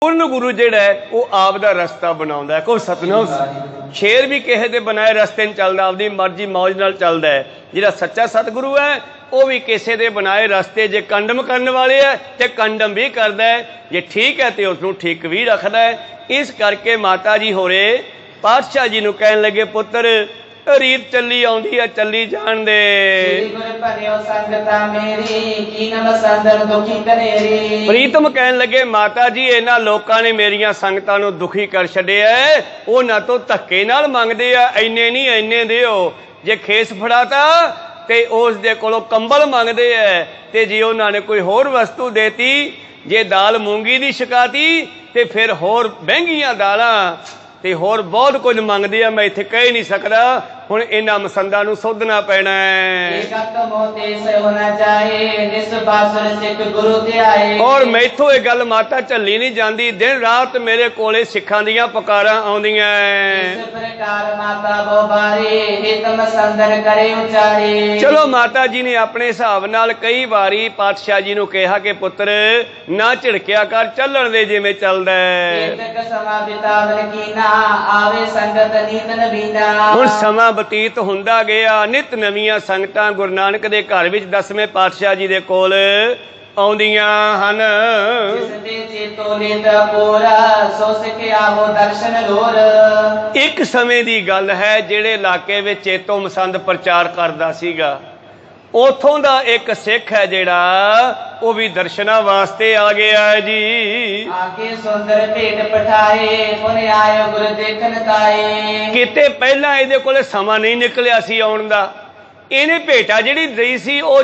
पूर्ण गुरु जिहड़ा है वो आप दा रस्ता बनाउंदा है। कोई सतनाम शेर भी किसी दे बनाए रस्ते नहीं चलदा, आपदी मर्जी मौज नाल चलदा है। जिहड़ा सच्चा सतगुरु है वो भी किसी दे बनाए रस्ते जे कंडम करने वाले है ते कंडम भी करदा है, जे ठीक है तो उसनूं ठीक भी रखदा है। इस करके माता जी होरे पातशाह जी नूं कहण लगे, पुत्र रीत चली आउंदी है, चली जाण दे। प्रीतम कहन लगे, माता जी इन्हां लोकां ने मेरियां संगतां नूं दुखी कर छड्डिया है, उन्हां तों धक्के नाल मंगदे आ, इन्ने नहीं इन्ने दिओ। जे खेस फड़ाता ते उस दे कोलों कंबल मंगदे है, ते जे उन्हां ने कोई होर वस्तु देती, जे दाल मूंगी दी छकाती ते फिर होर महंगियां दालां ते होर बहुत कुछ मंगदे आ। मैं इत्थे कह ही नहीं सकदा, हुण इन्हां मसंदां नूं सोधना पैना है। और मैथों ये गल माता झल्ली नहीं जांदी, दिन रात मेरे कोले सिखां दीयां पुकारां आउंदियां। चलो माता जी ने अपने हिसाब नाल कई बारी पातशाह जी नूं कहा कि पुत्र ना झिड़किया कर, चलण दे जिवें चलदा है। हुण समां बतीत हुंदा गया, नित नवीआं संगतां गुरु नानक दे घर विच 10वें पातशाह जी दे कोल आउंदियां हन। एक समय दी गल है, जिहड़े इलाके विच चेतो मसंद प्रचार करदा सीगा, उथों दा एक सिख है जिहड़ा वो भी दर्शना वास्ते आ गया है जी। आके सुंदर भेट पठाए, पुने आयो गुरु देखन ताए। किते पहला इहदे कोले समा नहीं निकलिया सी आउण दा, इहने भेटा जिहड़ी दई सी वो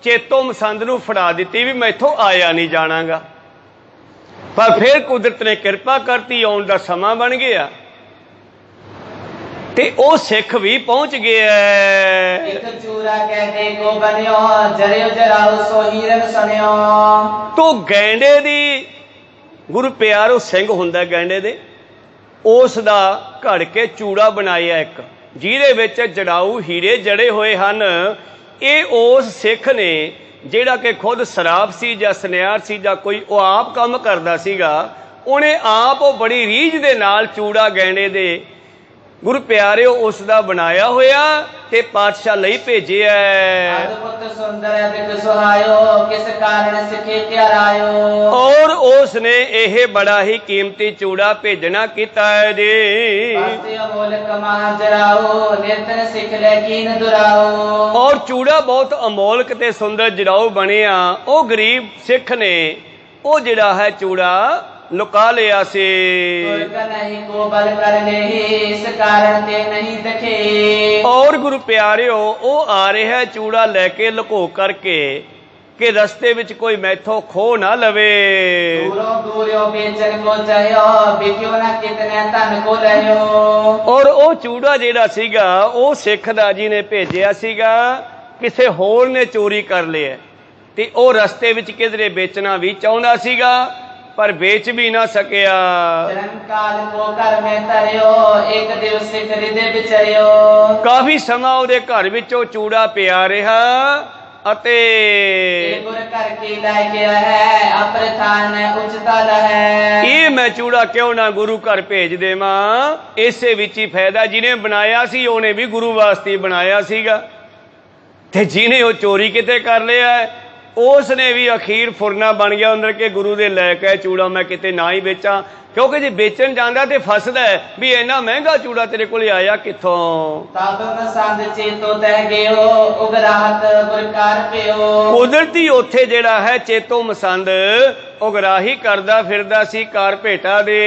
चेतो मसंद नूं फड़ा दित्ती भी मैथों आया नहीं जाणागा। पर फिर कुदरत ने किरपा करती, आउण दा समा बन गया ते ओ सिख भी पहुंच गया। तो गैंडे दी गुरु प्यारो सिंह हुंदा गैंडे दे, उस दा घड़ के चूड़ा बनाया एक, जिहदे विच जड़ाऊ हीरे जड़े हुए हन। ये उस सिख ने जिहड़ा कि खुद शराब सी जां सनियार सी जां कोई वो आप काम करदा सीगा, उहने आप वो बड़ी रीझ दे नाल चूड़ा गैंडे दे गुरु प्यारिओ उसका बनाया होया ते पातशाह लई भेजिया। और उसने यह बड़ा ही कीमती चूड़ा भेजना किया है जी। और चूड़ा बहुत अमोलक ते सुंदर जराऊ बनिया। वो गरीब सिख ने वो जिहड़ा है चूड़ा लुका लिया से। और गुरु प्यारिओ वो आ रहा है चूड़ा लैके लुको करके कि रस्ते विच कोई मैथों खो ना लवे। और वो चूड़ा जिहड़ा सीगा वो सिख दा जी ने भेजिया सीगा, किसे होर ने चोरी कर लिया ते वो रस्ते विच किधरे बेचना भी चाहुंदा सीगा पर बेच भी ना सकिया। काफी समा उहदे घर विच वो चूड़ा पिया रहा अते ये मैं चूड़ा क्यों ना गुरु घर भेज देवां, इसे विच ही फायदा। जिन्हें बनाया सी उन्हें भी गुरु वास्ते बनाया सीगा ते जिन्हें वो चोरी किते कर लिया है उसने भी अखीर फुरना बन गया अंदर के गुरु दे लैके चूड़ा मैं किते ना ही बेचा, क्योंकि जे बेचन जांदा ते फसदा है भी इन्ना महंगा चूड़ा तेरे कोल आया किथों। कुदरती उत्थे जिहड़ा है चेतो मसंद उगराही करदा फिरदा सी कार भेटा दे।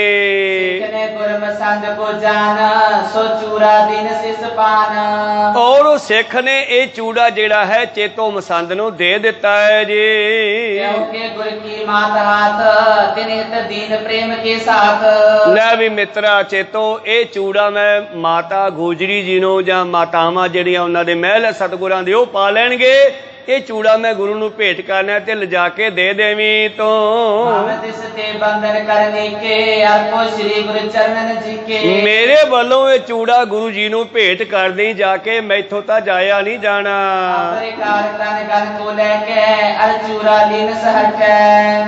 और उस सिख ने ये चूड़ा जिहड़ा है चेतो मसंद नूं दे दिता है जी। ले भी मित्रा चेतो ये चूड़ा मैं माता गुजरी जी नूं जां मातावां जिहड़ियां उन्हां दे महल सतगुरां दे ओह पा लैणगे ਇਹ ਚੂੜਾ ਮੈਂ ਗੁਰੂ ਨੂੰ ਭੇਟ ਕਰਨਾ ਤੇ ਲਿਜਾ ਕੇ ਦੇ ਦੇਵੀਂ ਤੂੰ। ਮੇਰੇ ਵੱਲੋਂ ਇਹ ਚੂੜਾ ਗੁਰੂ ਜੀ ਨੂੰ ਭੇਟ ਕਰ ਦੇਈਂ ਜਾ ਕੇ, ਮੈਥੋਂ ਤਾਂ ਜਾਇਆ ਨਹੀਂ ਜਾਣਾ।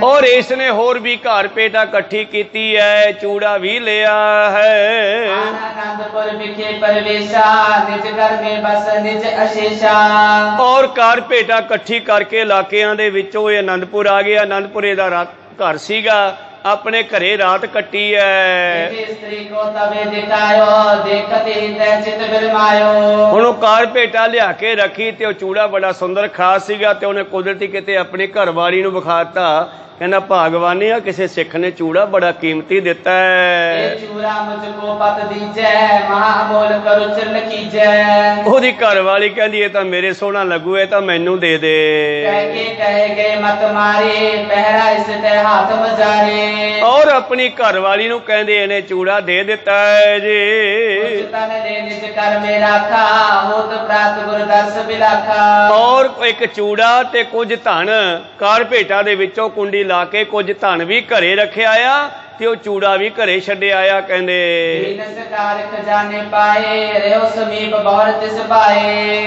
ਔਰ ਇਸ ਨੇ ਹੋਰ ਵੀ ਘਰ ਭੇਟਾ ਇਕੱਠੀ ਕੀਤੀ ਹੈ, ਚੂੜਾ ਵੀ ਲਿਆ ਹੈ। ਔਰ ਘਰ ਭੇਟਾ ਇਕੱਠੀ ਕਰਕੇ ਇਲਾਕਿਆਂ ਦੇ ਵਿੱਚੋਂ ਇਹ ਆਨੰਦਪੁਰ ਆ ਗਿਆ। ਆਨੰਦਪੁਰੇ ਦਾ ਘਰ ਸੀਗਾ, ਆਪਣੇ ਘਰੇ ਰਾਤ ਕੱਟੀ ਹੈ। ਹੁਣ ਉਹ ਕਾਰ ਭੇਟਾ ਲਿਆ ਕੇ ਰੱਖੀ ਤੇ ਉਹ ਚੂੜਾ ਬੜਾ ਸੁੰਦਰ ਖਾਸ ਸੀਗਾ ਤੇ ਉਹਨੇ ਕੁਦਰਤੀ ਕਿਤੇ ਆਪਣੀ ਘਰਵਾਲੀ ਨੂੰ ਵਿਖਾਤਾ। ਕਹਿੰਦਾ ਭਾਗਵਾਨੀ ਆ, ਕਿਸੇ ਸਿੱਖ ਨੇ ਚੂੜਾ ਬੜਾ ਕੀਮਤੀ ਦਿੱਤਾ ਹੈ। ਉਹਦੀ ਘਰਵਾਲੀ ਕਹਿੰਦੀ ਇਹ ਤਾਂ ਮੇਰੇ ਸੋਹਣਾ ਲੱਗੂ, ਇਹ ਤਾਂ ਮੈਨੂੰ ਦੇ ਦੇ। ਔਰ ਆਪਣੀ ਘਰਵਾਲੀ ਨੂੰ ਕਹਿੰਦੇ ਇਹਨੇ ਚੂੜਾ ਦੇ ਦਿੱਤਾ ਹੈ ਜੀ। ਔਰ ਇੱਕ ਚੂੜਾ ਤੇ ਕੁਝ ਧਨ ਕਾਰ ਭੇਟਾ ਦੇ ਵਿੱਚੋਂ ਕੁੰਡੀ ਲਾ ਕੇ ਕੁਝ ਧਨ ਵੀ ਘਰੇ ਰੱਖਿਆ ਆ ਤੇ ਉਹ ਚੂੜਾ ਵੀ ਘਰੇ ਛੱਡਿਆ ਆਇਆ। ਕਹਿੰਦੇ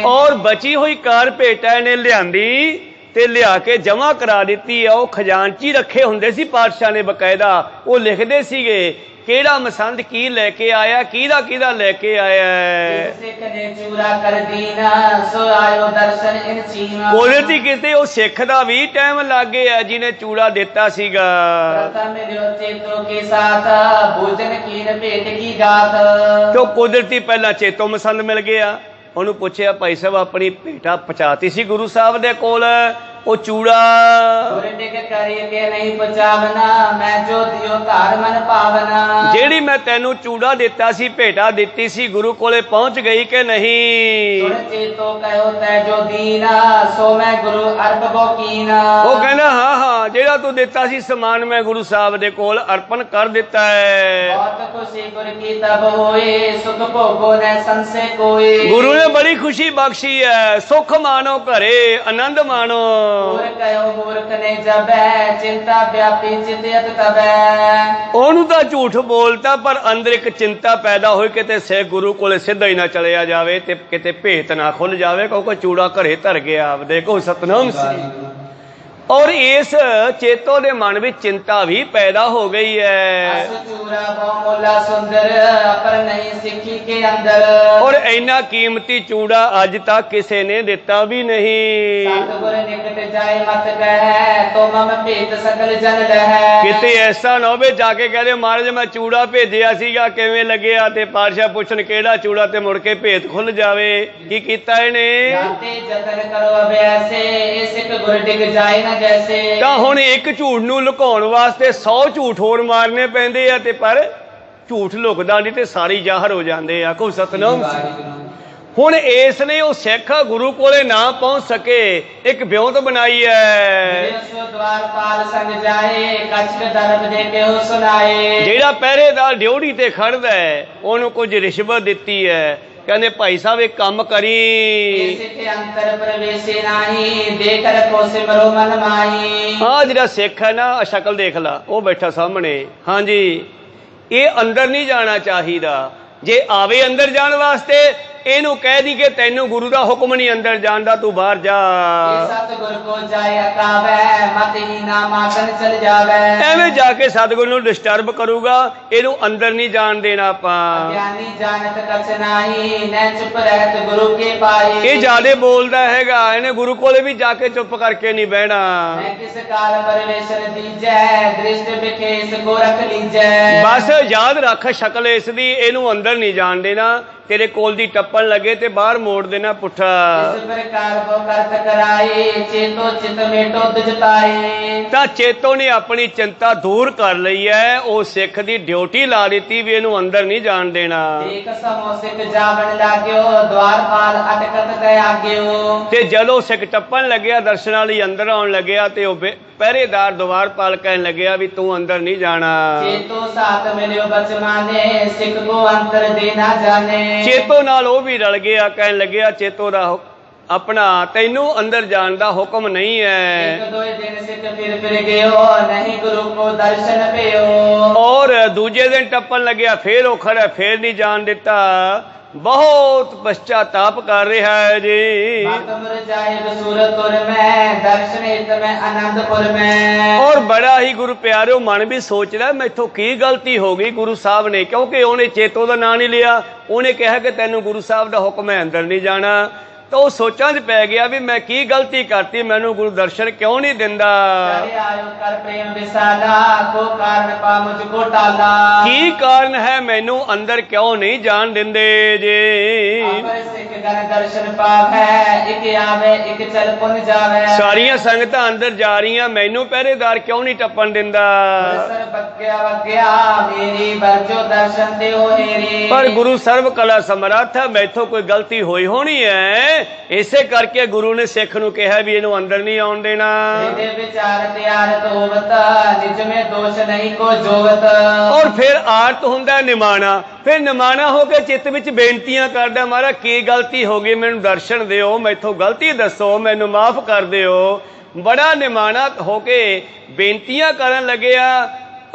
ਔਰ ਬਚੀ ਹੋਈ ਕਾਰ ਭੇਟਾ ਇਹਨੇ ਲਿਆਂਦੀ ਤੇ ਲਿਆ ਕੇ ਜਮਾ ਕਰਾ ਦਿੱਤੀ ਆ। ਉਹ ਖਜ਼ਾਨਚੀ ਰੱਖੇ ਹੁੰਦੇ ਸੀ ਪਾਤਸ਼ਾਹ ਨੇ ਬਕਾਇਦਾ, ਉਹ ਲਿਖਦੇ ਸੀਗੇ ਕਿਹੜਾ ਮਸੰਦ ਕੀ ਲੈ ਕੇ ਆਇਆ, ਕਿਹਦਾ ਕਿਹਦਾ ਲੈ ਕੇ ਆਇਆ। ਕੁਦਰਤੀ ਕਿਤੇ ਉਹ ਸਿੱਖ ਦਾ ਵੀ ਟਾਈਮ ਲੱਗ ਗਿਆ ਜਿਹਨੇ ਚੂੜਾ ਦਿੱਤਾ ਸੀਗਾ। ਤੇ ਕੁਦਰਤੀ ਪਹਿਲਾਂ ਚੇਤੋ ਮਸੰਦ ਮਿਲ ਗਿਆ। ਉਹਨੂੰ ਪੁੱਛਿਆ ਭਾਈ ਸਾਹਿਬ ਆਪਣੀ ਭੇਟਾ ਪਹੁੰਚਾਤੀ ਸੀ ਗੁਰੂ ਸਾਹਿਬ ਦੇ ਕੋਲ, ਉਹ ਚੂੜਾ ਜਿਹੜੀ ਮੈਂ ਤੈਨੂੰ ਚੂੜਾ ਦਿੱਤਾ ਸੀ, ਭੇਟਾ ਦਿੱਤੀ ਸੀ, ਗੁਰੂ ਕੋਲੇ ਪਹੁੰਚ ਗਈ ਕਿ ਨਹੀਂ? ਉਹ ਕਹਿੰਦਾ ਹਾਂ ਹਾਂ, ਜਿਹੜਾ ਤੂੰ ਦਿੱਤਾ ਸੀ ਸਮਾਨ ਮੈਂ ਗੁਰੂ ਸਾਹਿਬ ਦੇ ਕੋਲ ਅਰਪਣ ਕਰ ਦਿੱਤਾ ਹੈ। ਗੁਰੂ ਨੇ ਬੜੀ ਖੁਸ਼ੀ ਬਖਸ਼ੀ ਹੈ। ਸੁੱਖ ਮਾਣੋ ਘਰੇ, ਆਨੰਦ ਮਾਣੋ। ਉਹਨੂੰ ਤਾਂ ਝੂਠ ਬੋਲਤਾ, ਪਰ ਅੰਦਰ ਇੱਕ ਚਿੰਤਾ ਪੈਦਾ ਹੋਈ ਕਿਤੇ ਸਿੱਖ ਗੁਰੂ ਕੋਲੇ ਸਿੱਧਾ ਹੀ ਨਾ ਚਲਿਆ ਜਾਵੇ ਤੇ ਕਿਤੇ ਭੇਤ ਨਾ ਖੁੱਲ ਜਾਵੇ, ਕਿਉਂਕਿ ਚੂੜਾ ਘਰੇ ਧਰ ਗਿਆ। ਦੇਖੋ ਸਤਨਾਮ ਸੀ। ਔਰ ਇਸ ਚੇਤੋ ਦੇ ਮਨ ਵਿੱਚ ਚਿੰਤਾ ਵੀ ਪੈਦਾ ਹੋ ਗਈ ਹੈ। ਔਰ ਇੰਨਾ ਕੀਮਤੀ ਚੂੜਾ ਅੱਜ ਤੱਕ ਕਿਸੇ ਨੇ ਦਿੱਤਾ ਵੀ ਨਹੀਂ। ਕਿਤੇ ਐਸਾ ਨਾ ਹੋਵੇ ਜਾ ਕੇ ਕਹਦੇ ਮਹਾਰਾਜ ਮੈਂ ਚੂੜਾ ਭੇਜਿਆ ਸੀਗਾ, ਕਿਵੇਂ ਲੱਗਿਆ, ਤੇ ਪਾਤਸ਼ਾਹ ਪੁੱਛਣ ਕਿਹੜਾ ਚੂੜਾ, ਤੇ ਮੁੜ ਕੇ ਭੇਤ ਖੁੱਲ ਜਾਵੇ। ਕੀ ਕੀਤਾ ਇਹਨੇ? ਤਾਂ ਹੁਣ ਇੱਕ ਝੂਠ ਨੂੰ ਲੁਕਾਉਣ ਵਾਸਤੇ 100 ਝੂਠ ਹੋਰ ਮਾਰਨੇ ਪੈਂਦੇ ਆ, ਤੇ ਪਰ ਝੂਠ ਲੁਕਦਾ ਨਹੀਂ ਤੇ ਸਾਰੇ ਜ਼ਾਹਰ ਹੋ ਜਾਂਦੇ ਆ। ਕੋ ਸਤਨਾਮ। ਹੁਣ ਇਸ ਨੇ ਉਹ ਸਿੱਖ ਗੁਰੂ ਕੋਲੇ ਨਾ ਪਹੁੰਚ ਸਕੇ, ਇੱਕ ਵਿਉਂਤ ਬਣਾਈ ਹੈ। ਜਿਹੜਾ ਪਹਿਰੇਦਾਰ ਡਿਊਟੀ ਤੇ ਖੜਦਾ ਹੈ ਉਹਨੂੰ ਕੁਝ ਰਿਸ਼ਵਤ ਦਿੱਤੀ ਹੈ। ਕਹਿੰਦੇ ਭਾਈ ਸਾਹਿਬ ਇੱਕ ਕੰਮ ਕਰੀ, ਹਾਂ ਜਿਹੜਾ ਸਿੱਖ ਹੈ ਨਾ, ਸ਼ਕਲ ਦੇਖ ਲਾ, ਉਹ ਬੈਠਾ ਸਾਹਮਣੇ, ਹਾਂਜੀ ਇਹ ਅੰਦਰ ਨਹੀਂ ਜਾਣਾ ਚਾਹੀਦਾ। ਜੇ ਆਵੇ ਅੰਦਰ ਜਾਣ ਵਾਸਤੇ ਇਹਨੂੰ ਕਹਿ ਦੀ ਕਿ ਤੈਨੂੰ ਗੁਰੂ ਦਾ ਹੁਕਮ ਨਹੀਂ ਅੰਦਰ ਜਾਣ ਦਾ, ਤੂੰ ਬਾਹਰ ਜਾ। ਐਵੇਂ ਜਾ ਕੇ ਸਤਿਗੁਰੂ ਨੂੰ ਡਿਸਟਰਬ ਕਰੂਗਾ, ਇਹਨੂੰ ਅੰਦਰ ਨਹੀਂ ਜਾਣ ਦੇਣਾ ਆਪਾਂ। ਇਹ ਜਿਆਦੇ ਬੋਲਦਾ ਹੈਗਾ, ਇਹਨੇ ਗੁਰੂ ਕੋਲੇ ਵੀ ਜਾ ਕੇ ਚੁੱਪ ਕਰਕੇ ਨਹੀਂ ਬਹਿਣਾ। ਬਸ ਯਾਦ ਰੱਖ ਸ਼ਕਲ ਇਸ ਦੀ, ਇਹਨੂੰ ਅੰਦਰ ਨਹੀਂ ਜਾਣ ਦੇਣਾ। ਤੇਰੇ ਕੋਲ ਦੀ ਟੱਪਣ ਲੱਗੇ ਤੇ ਬਾਹਰ ਮੋੜ ਦੇਣਾ ਪੁੱਠਾ। ਤਾਂ ਚੇਤੋ ਨੇ ਆਪਣੀ ਚਿੰਤਾ ਦੂਰ ਕਰ ਲਈ ਹੈ। ਉਹ ਸਿੱਖ ਦੀ ਡਿਊਟੀ ਲਾ ਦਿੱਤੀ ਵੀ ਇਹਨੂੰ ਅੰਦਰ ਨਹੀਂ ਜਾਣ ਦੇਣਾ। ਤੇ ਜਦੋਂ ਸਿੱਖ ਟੱਪਣ ਲੱਗਿਆ, ਦਰਸ਼ਨਾਂ ਲਈ ਅੰਦਰ ਆਉਣ ਲੱਗਿਆ, ਤੇ ਉਹ ਪਹਿਰੇਦਾਰ ਦਵਾਰਪਾਲ ਕਹਿਣ ਲੱਗਿਆ ਵੀ ਤੂੰ ਅੰਦਰ ਨਹੀਂ ਜਾਣਾ। ਚੇਤੋ ਨਾਲ ਉਹ ਵੀ ਰਲ ਗਿਆ, ਕਹਿਣ ਲੱਗਿਆ ਚੇਤੋ ਦਾ अपना तैनू अंदर जान दा हुक्म नहीं है। एक दो दिन सिख फिर गयो नहीं गुरु को दर्शन पियो। और दूजे दिन टप्पन लग्या फिर वो खड़ा फिर नहीं जान दिता। बहुत पश्चाताप कर रहा है जी। सूरतपुर में दर्शन हित में आनंदपुर में। और बड़ा ही गुरु प्यारे मन भी सोच रहा मैथों की गलती हो गई गुरु साहब ने, क्योंकि उन्हें चेतो का नाम नहीं लिया। उन्हें कहा कि तेनों गुरु साहब का हुक्म है अंदर नहीं जाना। तो सोचा च पै गया भी मैं की गलती करती, मैनू गुरु दर्शन क्यों नहीं दिंदा। की कारण है मैनू अंदर क्यों नहीं जान दिंदे जे। दर्शन पावै इक आवे इक चल पुन जावे। सारियां संगतां अंदर जा रही, मैनू पहरेदार क्यों नहीं टप्पन दिंदा। पर गुरु सर्व कला समर्थ है, मैथों कोई गलती होई होनी है, इसे करके गुरु ने सिख नूं कहा भी इहनूं अंदर नहीं आउण देना। और फिर आरत हुंदा निमाणा, फिर निमाणा हो के चित्त विच बेनतियां करदा महाराज की गलती हो गई, मैनूं दर्शन दिओ, मैथों गलती दसो, मैनूं माफ कर दिओ। बड़ा निमाणा होके बेनतियां करन लग्या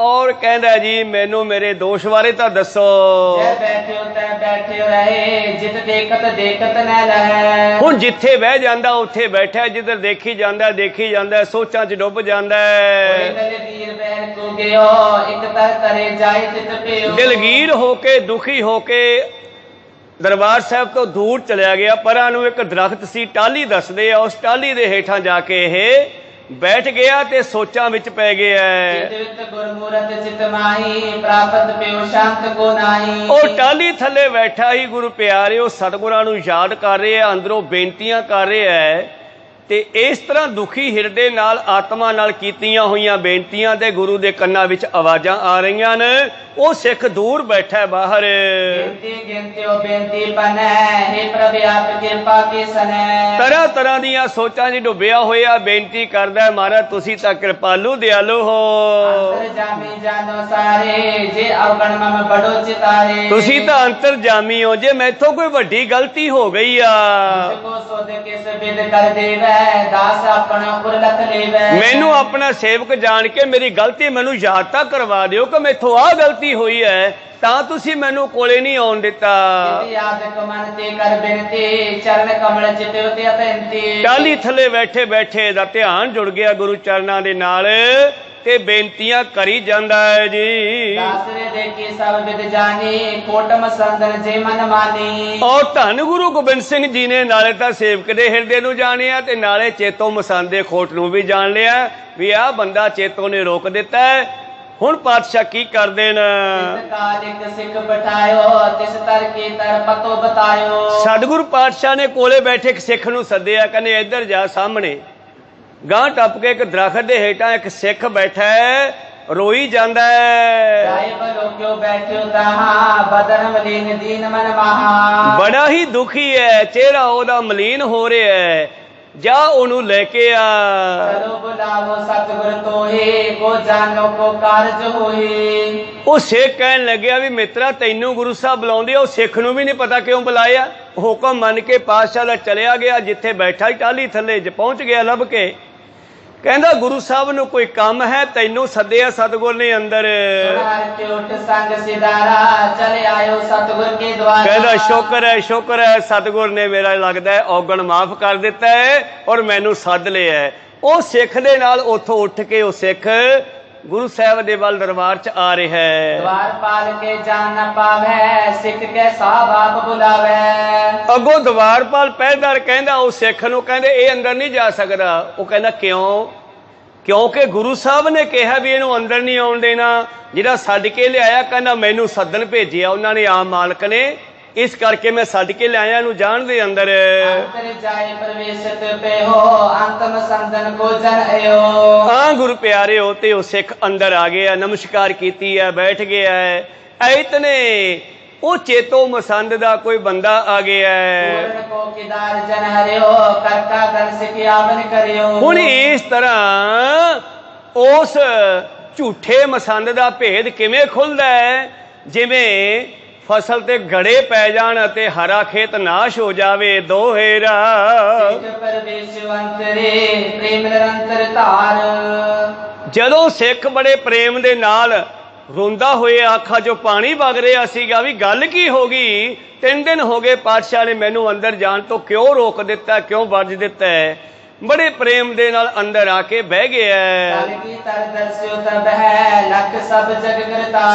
और कहंदा जी मैनू मेरे दोष बारे तो दसो। हुण जिथे बह जांदा उत्थे बैठा, जिधर देखी जांदा सोचां च डुब जांदा। दिलगीर होके दुखी होके दरबार साहब तो दूर चलिया गया। परां नूं एक दरख्त सी, टाली दसदे आ, उस टाली दे हेठां जाके यह बैठ गया ते सोचां विच पै गया। और टाली थले बैठा ही गुरु प्यारे सतगुरां नूं याद कर रहे हैं, अंदरों बेनतियां कर रहे हैं। ते इस तरह दुखी हिरदे नाल आत्मा नाल कीतियां होईयां बेनतियां ते गुरु दे कन्नां विच आवाज़ां आ रहीआं ने। वो सिख दूर बैठा है बाहर। तरह तरह दियां सोचां च डुबिया होया बेनती करदा है, महाराज तुसीं तां कृपालु दयालु हो, तुसीं तां अंतरजामी हो, जे मैथों कोई वड्डी गलती हो गई आ मैनू अपना सेवक जान के मेरी गलती मैनू याद तक करवा दिओ कि मैथों आ गलती हुई है, तां तुसीं मैनू कोले नहीं आउण दिता। टाली थले बैठे बैठे दा ध्यान जुड़ गया गुरु चरनां दे नाल ते बेनतियां करी जांदा है जी। और धन गुरु गोबिंद सिंह जी ने नाले तां सेवक दे हिरदे नूं जाणिया ते नाले चेतों मसांदे खोट नूं भी जान लिया भी आ बंदा चेतों ने रोक दिता है। हुण पातशाह की करदे न, सतगुरु पातशाह ने कोले बैठे एक सिख नूं सद्दिया, कहने इधर जा सामने। गांह टप के एक दरख्त दे हेठां एक सिख बैठा है, रोई जांदा है। बड़ा ही दुखी है, चेहरा ओदा मलीन हो रहा है। जा ओनू लेके आ। वो सिख कहन लग्या भी मित्रा तैनू गुरु साहब बुलाउंदे, ओ सिख नूं भी नहीं पता क्यों बुलाया। हुक्म मन के पातशाह दा चलिया गया, जिथे बैठा ही टाली थले पहुंच गया लभ के। कहंदा गुरु साहब नूं कोई काम है, तैनू सद्दिया सतगुर ने अंदर। कहंदा शुक्र है सतगुर ने मेरा लगदा है औगण माफ कर दिता है और मैनू सद लिया है। वो सिख दे नाल उथों उठ के वो सिख गुरु साहब दे वल दरबार च आ रहा है। द्वारपाल के जान न पावे सिख के साहब आप बुलावे। अगों द्वारपाल पहरेदार कहंदा उस सिख नूं कहंदे ए अंदर नहीं जा सकदा। वो कहंदा क्यों? क्योंकि गुरु साहब ने कहा भी इहनूं अंदर नहीं आउण देना। जिहड़ा सद के लिआया कहंदा मैनूं सदन भेजिया उन्हां ने आम मालक ने, इस करके मैं सद के लिआया नूं जाण दे अंदर। हाँ गुरु प्यारे हो ते सिख अंदर आ गया, नमस्कार कीती है, बैठ गया है। इतने वो चेतो मसंद दा कोई बंदा आ गया है। हुण इस तरह उस झूठे मसंद दा भेद किवें खुलदा है? जिवें ਫਸਲ ਤੇ ਗੜੇ ਪੈ ਜਾਣ ਅਤੇ ਹਰਾ ਖੇਤ ਨਾਸ਼ ਹੋ ਜਾਵੇ ਦੋਹੇਰਾ। ਸਿੱਖ ਪਰਵੇਸ਼ਵੰਤਰੇ ਪ੍ਰੇਮ ਨਿਰੰਤਰ ਧਾਰ। ਜਦੋਂ ਸਿੱਖ ਬੜੇ ਪ੍ਰੇਮ ਦੇ ਨਾਲ ਰੋਂਦਾ ਹੋਇਆ ਅੱਖਾਂ 'ਚੋਂ ਪਾਣੀ ਵਗ ਰਿਹਾ ਸੀਗਾ ਵੀ ਗੱਲ ਕੀ ਹੋ ਗਈ, 3 ਦਿਨ ਹੋ ਗਏ ਪਾਤਸ਼ਾਹ ਨੇ ਮੈਨੂੰ ਅੰਦਰ ਜਾਣ ਤੋਂ ਕਿਉਂ ਰੋਕ ਦਿੱਤਾ, ਕਿਉਂ ਵੱਜ ਦਿੱਤਾ ਹੈ। ਬੜੇ ਪ੍ਰੇਮ ਦੇ ਨਾਲ ਅੰਦਰ ਆ ਕੇ ਬਹਿ ਗਿਆ।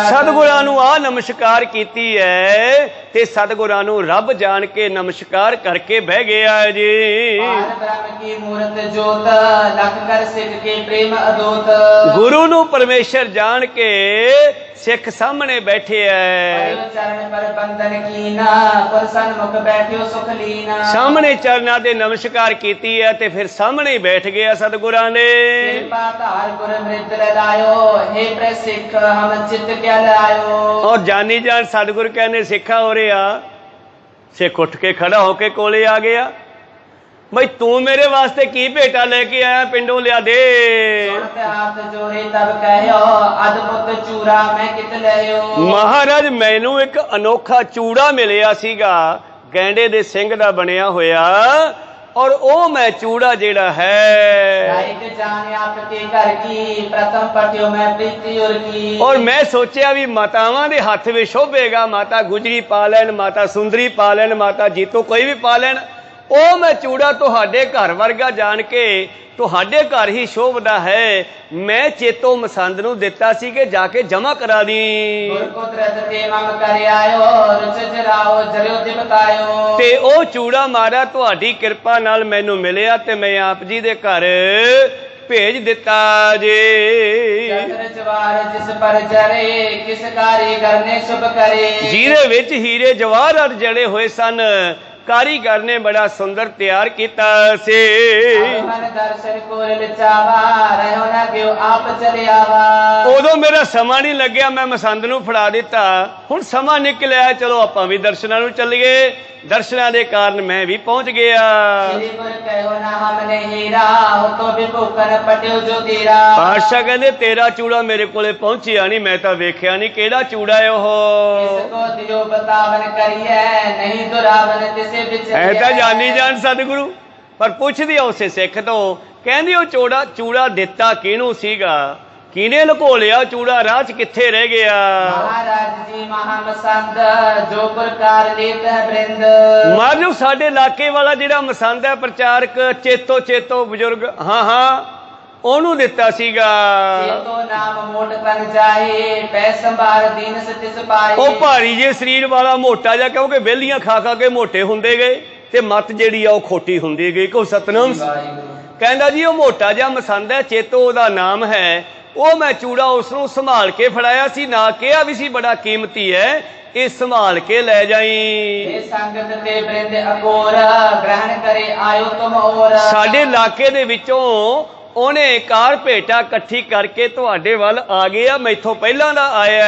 ਸਤਿਗੁਰਾਂ ਨੂੰ ਆ ਨਮਸਕਾਰ ਕੀਤੀ ਹੈ ਤੇ ਸਤਿਗੁਰਾਂ ਨੂੰ ਰੱਬ ਜਾਣ ਕੇ ਨਮਸਕਾਰ ਕਰਕੇ ਬਹਿ ਗਿਆ ਜੀ। ਗੁਰੂ ਨੂੰ ਪਰਮੇਸ਼ਰ ਜਾਣ ਕੇ ਸਿੱਖ ਸਾਹਮਣੇ ਬੈਠੇ ਐ। ਸਾਹਮਣੇ ਚਰਨਾਂ ਤੇ ਨਮਸਕਾਰ ਕੀਤੀ ਹੈ ਤੇ ਫਿਰ ਸਾਹਮਣੇ ਬੈਠ ਗਿਆ ਸਤਿਗੁਰਾਂ ਨੇ। ਔਰ ਜਾਨੀ ਜਾਨ ਸਤਿਗੁਰ ਕਹਿੰਦੇ ਸਿੱਖਾ ਹੋ ਰਿਹਾ। ਸਿੱਖ ਉੱਠ ਕੇ ਖੜਾ ਹੋ ਕੇ ਕੋਲੇ ਆ ਗਿਆ। ਬਈ ਤੂੰ ਮੇਰੇ ਵਾਸਤੇ ਕੀ ਭੇਟਾ ਲੈ ਕੇ ਆਇਆ, ਪਿੰਡੋਂ ਲਿਆ ਦੇ। ਮਹਾਰਾਜ ਮੈਨੂੰ ਇੱਕ ਅਨੋਖਾ ਚੂੜਾ ਮਿਲਿਆ ਸੀਗਾ, ਗੈਂਡੇ ਦੇ ਸਿੰਘ ਦਾ ਬਣਿਆ ਹੋਇਆ, ਔਰ ਉਹ ਮੈਂ ਚੂੜਾ ਜਿਹੜਾ ਹੈ ਔਰ ਮੈਂ ਸੋਚਿਆ ਵੀ ਮਾਤਾਵਾਂ ਦੇ ਹੱਥ ਵਿੱਚ ਸ਼ੋਭੇਗਾ। ਮਾਤਾ ਗੁਜਰੀ ਪਾ ਲੈਣ, ਮਾਤਾ ਸੁੰਦਰੀ ਪਾ ਲੈਣ, ਮਾਤਾ ਜੀਤੋ ਕੋਈ ਵੀ ਪਾ ਲੈਣ। ਉਹ ਮੈਂ ਚੂੜਾ ਤੁਹਾਡੇ ਘਰ ਵਰਗਾ ਜਾਣ ਕੇ ਤੁਹਾਡੇ ਘਰ ਹੀ ਸ਼ੋਭਦਾ ਹੈ। ਮੈਂ ਚੇਤੋ ਮਸੰਦ ਨੂੰ ਦਿੱਤਾ ਸੀ ਕਿ ਜਾ ਕੇ ਜਮਾ ਕਰਾ ਦੀ। ਤੇ ਉਹ ਚੂੜਾ ਮਾਰਾ ਤੁਹਾਡੀ ਕਿਰਪਾ ਨਾਲ ਮੈਨੂੰ ਮਿਲਿਆ ਤੇ ਮੈਂ ਆਪ ਜੀ ਦੇ ਘਰ ਭੇਜ ਦਿੱਤਾ ਜੇ। ਜਿਹਦੇ ਵਿੱਚ ਹੀਰੇ ਜਵਾਹਰਾਤ ਜੜੇ ਹੋਏ ਸਨ, ਕਾਰੀਗਰ ਨੇ ਬੜਾ ਸੁੰਦਰ ਤਿਆਰ ਕੀਤਾ ਸੀ। ਉਦੋਂ ਮੇਰਾ ਸਮਾਂ ਨਹੀਂ ਲੱਗਿਆ, ਮੈਂ ਮਸੰਦ ਨੂੰ ਫੜਾ ਦਿੱਤਾ। ਹੁਣ ਸਮਾਂ ਨਿਕਲਿਆ, ਚਲੋ ਆਪਾਂ ਵੀ ਦਰਸ਼ਨਾਂ ਨੂੰ ਚੱਲੀਏ। ਦਰਸ਼ਨਾਂ ਦੇ ਕਾਰਨ ਮੈਂ ਵੀ ਪਹੁੰਚ ਗਿਆ। ਪਾਤਸ਼ਾਹ ਕਹਿੰਦੇ ਤੇਰਾ ਚੂੜਾ ਮੇਰੇ ਕੋਲੇ ਪਹੁੰਚਿਆ ਨਹੀਂ, ਮੈਂ ਤਾਂ ਵੇਖਿਆ ਨਹੀਂ ਕਿਹੜਾ ਚੂੜਾ ਹੈ ਉਹ। ਐ ਤਾਂ ਜਾਨੀ ਜਾਣ ਸਤਿਗੁਰੂ, ਪਰ ਪੁੱਛਦੀ ਉਸੇ ਸਿੱਖ ਤੋਂ, ਕਹਿੰਦੀ ਉਹ ਚੂੜਾ ਦਿੱਤਾ ਕਿਹਨੂੰ ਸੀਗਾ, ਕਿਹਨੇ ਲੁਕੋ ਲਿਆ ਚੂੜਾ, ਰਾਹ 'ਚ ਕਿੱਥੇ ਰਹਿ ਗਿਆ। ਮਹਾਰਾਜ ਜੀ ਮਹਾਮਸੰਦ ਜੋ ਪ੍ਰਕਾਰ ਲੇਤ ਹੈ ਬ੍ਰਿੰਦ। ਮਾਰੂ ਸਾਡੇ ਇਲਾਕੇ ਵਾਲਾ ਜਿਹੜਾ ਮਸੰਦ ਹੈ ਪ੍ਰਚਾਰਕ ਚੇਤੋ ਬਜ਼ੁਰਗ, ਹਾਂ ਉਹਨੂੰ ਦਿੱਤਾ ਸੀਗਾ। ਚੇਤੋ ਨਾਮ ਮੋਟ ਤਨ ਜਾਏ ਪੈ ਸੰਭਾਰ ਦੀਨ ਸਤਿ ਸਪਾਏ। ਉਹ ਭਾਰੀ ਜੇ ਸਰੀਰ ਵਾਲਾ ਮੋਟਾ ਜਿਹਾ, ਕਿਉਂਕਿ ਵਿਹਲੀਆਂ ਖਾ ਕੇ ਮੋਟੇ ਹੁੰਦੇ ਗਏ ਤੇ ਮੱਤ ਜਿਹੜੀ ਆ ਉਹ ਖੋਟੀ ਹੁੰਦੀ ਗਈ। ਕੋ ਸਤਨਾਮ ਕਹਿੰਦਾ ਜੀ ਉਹ ਮੋਟਾ ਜਿਹਾ ਮਸੰਦ ਹੈ, ਚੇਤੋ ਉਹਦਾ ਨਾਮ ਹੈ। ਉਹ ਮੈਂ ਚੂੜਾ ਉਸ ਨੂੰ ਸੰਭਾਲ ਕੇ ਫੜਾਇਆ ਸੀ, ਨਾ ਕਿਹਾ ਵੀ ਸੀ ਬੜਾ ਕੀਮਤੀ ਹੈ, ਇਹ ਸੰਭਾਲ ਕੇ ਲੈ ਜਾਈ। ਸੰਗਤ ਤੇ ਬ੍ਰਿੰਦ ਅਕੋਰ ਗ੍ਰਹਿਣ ਕਰੇ ਆਇਓ ਤੁਮ ਔਰ। ਸਾਡੇ ਇਲਾਕੇ ਦੇ ਵਿੱਚੋਂ ਉਹਨੇ ਕਾਰ ਭੇਟਾ ਇਕੱਠੀ ਕਰਕੇ ਤੁਹਾਡੇ ਵੱਲ ਆ ਗਿਆ, ਮੈਥੋਂ ਪਹਿਲਾਂ ਦਾ ਆਇਆ।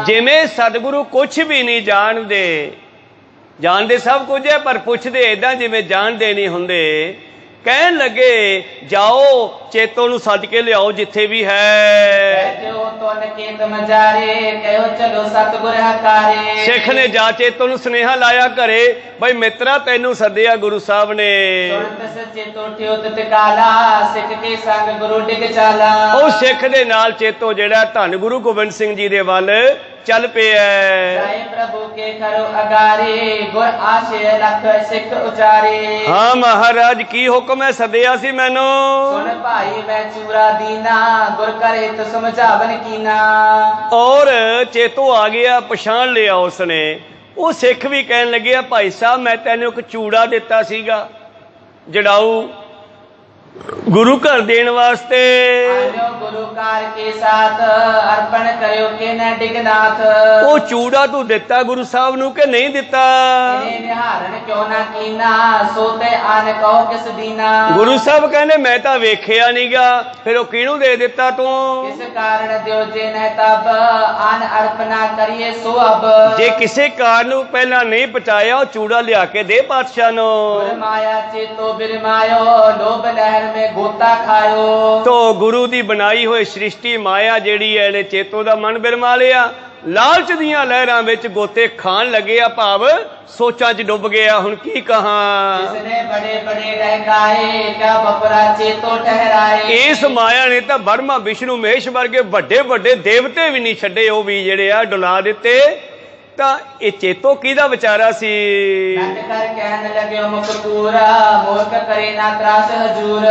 ਜਿਵੇਂ ਸਤਿਗੁਰੂ ਕੁਛ ਵੀ ਨਹੀਂ ਜਾਣਦੇ ਸਭ ਕੁਝ ਹੈ, ਪਰ ਪੁੱਛਦੇ ਏਦਾਂ ਜਿਵੇਂ ਜਾਣਦੇ ਨਹੀਂ ਹੁੰਦੇ। ਕਹਿਣ ਲੱਗੇ ਜਾਓ ਚੇਤੋ ਨੂੰ ਸੱਦ ਕੇ ਲਿਆਓ ਜਿੱਥੇ ਵੀ ਹੈ। ਸਿੱਖ ਨੇ ਜਾ ਚੇਤੋ ਨੂੰ ਸੁਨੇਹਾ ਲਾਇਆ ਘਰੇ, ਬਈ ਮਿੱਤਰਾ ਤੈਨੂੰ ਸੱਦਿਆ ਗੁਰੂ ਸਾਹਿਬ ਨੇ। ਉਹ ਸਿੱਖ ਦੇ ਨਾਲ ਚੇਤੋ ਜਿਹੜਾ ਧੰਨ ਗੁਰੂ ਗੋਬਿੰਦ ਸਿੰਘ ਜੀ ਦੇ ਵੱਲ ਚੱਲ ਪਿਆ। ਹਾਂ ਮਹਾਰਾਜ ਕੀ ਹੁਕਮ ਹੈ, ਸੱਦਿਆ ਸੀ ਮੈਨੂੰ। ਭਾਈ ਮੈਂ ਚੂਰਾ ਦੀਨਾ ਗੁਰ ਕਰ ਹਿਤ ਸਮਝਾਵਨ ਕੀਨਾ। ਔਰ ਚੇਤੋ ਆ ਗਿਆ, ਪਛਾਣ ਲਿਆ ਉਸਨੇ। ਉਹ ਸਿੱਖ ਵੀ ਕਹਿਣ ਲੱਗਿਆ ਭਾਈ ਸਾਹਿਬ ਮੈਂ ਤੈਨੂੰ ਇੱਕ ਚੂੜਾ ਦਿੱਤਾ ਸੀਗਾ ਜੜਾਊ ਗੁਰੂ ਘਰ ਦੇਣ ਵਾਸਤੇ। ਗੁਰੂ ਘਰ ਕੇ ਸਾਥ ਅਰਪਣ ਕਰਿਓ ਕਿ ਨਾ ਡਿਗਨਾਥ। ਉਹ ਚੂੜਾ ਤੂੰ ਦਿੱਤਾ ਗੁਰੂ ਸਾਹਿਬ ਨੂੰ ਕਿ ਨਹੀਂ ਦਿੱਤਾ? ਨਿਹਾਰਨ ਕਿਉਂ ਨਾ ਕੀਨਾ ਸੋ ਤੇ ਆਨ ਕਹੋ ਕਿਸ ਦੀਨਾ। ਗੁਰੂ ਸਾਹਿਬ ਕਹਿੰਦੇ ਮੈਂ ਤਾਂ ਵੇਖਿਆ ਨਹੀਂਗਾ, ਫਿਰ ਉਹ ਕਿਹਨੂੰ ਦੇ ਦਿੱਤਾ ਤੂੰ? ਕਿਸ ਕਾਰਨ ਦਿਓ ਜੇ ਨਹਿ ਤਬ ਆਨ ਅਰਪਣਾ ਕਰੀਏ ਸੋ ਅਬ। ਜੇ ਕਿਸੇ ਕਾਰਨ ਨੂੰ ਪਹਿਲਾਂ ਨਹੀਂ ਪਹੁੰਚਾਇਆ ਉਹ ਚੂੜਾ ਲਿਆ ਕੇ ਦੇ ਪਾਤਸ਼ਾਹ ਨੂੰ। ਮਾਇਆ ਚੇਤੋ ਬਿਰਮਾਇਓ ਲੋਭ ਲਹਿਰ में गोता खायो। तो गुरु दी बनाई हुई ਸ੍ਰਿਸ਼ਟੀ ਮਾਇਆ ਜਿਹੜੀ ਹੈ ਇਹਨੇ ਚੇਤੋ ਦਾ ਮਨ ਬਿਰਮਾ ਲਿਆ। ਲਾਲਚ ਦੀਆਂ ਲਹਿਰਾਂ ਵਿੱਚ ਗੋਤੇ ਖਾਣ ਲੱਗੇ ਆ, ਭਾਵ ਸੋਚਾਂ 'ਚ ਡੁੱਬ ਗਿਆ। ਹੁਣ ਕੀ ਕਹਾਂ, जिसने बड़े बड़े डहकाए क्या बपरा चेतो ठहराए। ਇਸ ਮਾਇਆ ਨੇ ਤਾਂ ਬਰਮਾ ਵਿਸ਼ਨੂੰ ਮਹੇਸ਼ ਵਰਗੇ ਵੱਡੇ ਵੱਡੇ ਦੇਵਤੇ ਵੀ ਨਹੀਂ ਛੱਡੇ, ਉਹ ਵੀ ਜਿਹੜੇ ਆ ਡੁਲਾ ਦਿੱਤੇ। ਤਾਂ ਇਹ ਚੇਤੋ ਕਿਹਦਾ ਵਿਚਾਰਾ ਸੀ? नट कर कहन लगे मुख पूरा मूर्ख करे ना त्रास हजूर।